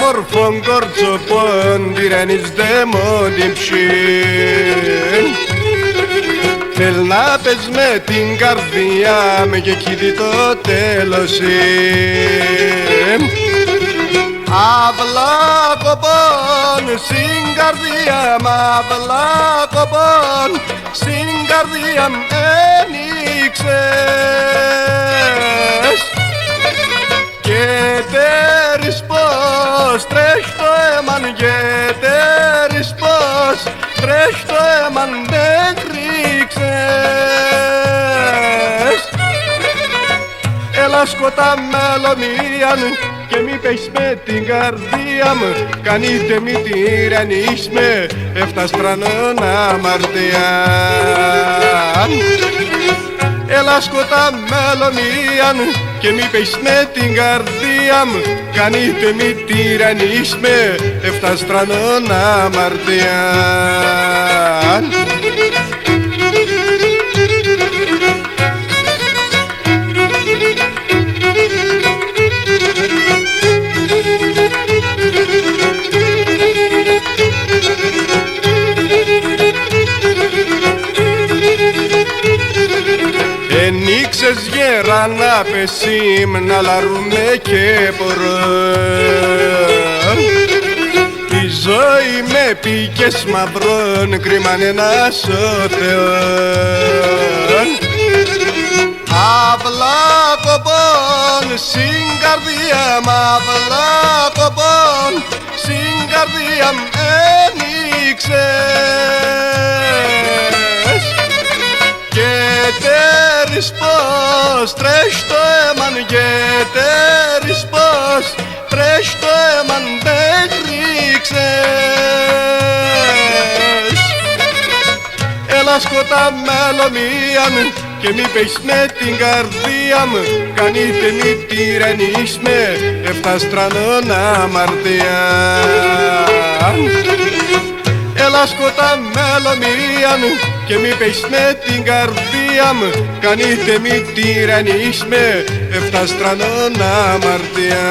όμορφον κορτσοπών τυραννείς δε μου την ψήν. Θέλ να πες με την καρδιά με και εκεί το τέλος αυλά κοπών στην καρδιά μ' αυλά κοπών στην καρδιά μ' ένιξες και τέρις πως τρέχει το έμαν και τέρις πως τρέχει το έμαν δεν ρίξες. Έλα σκοτά μελωμίαν και μη πες με την καρδία μου κανείτε μη τυραννείς με εφταστρανών αμαρτιάν. Έλα σκοτά μελωμίαν και μη πες με την καρδία μου κανείτε μη τυραννείς με εφταστρανών αμαρτιάν. Ενίξες γέρα να πεσίμ να λαρούμε και πορών. Τη ζωή με πήκες μαυρών κρίμανε να σωθεών. Αυλά κοπών στην καρδιά μ' αυλά κοπών στην καρδιά μ' ένιξες και τέρις πως τρέχει το έμαν και τέρις πως τρέχει το έμαν δεν ρίξες. Έλα σκοτά μελωμίαν και μη πες με την καρδία μου κανείτε μη τυραννείς με εφταστρανών αμαρτιάν. Έλα σκοτά μελωμίαν και μη πες με την καρδία μου κανείτε μη τυραννείς με εφταστρανών αμαρτιάν.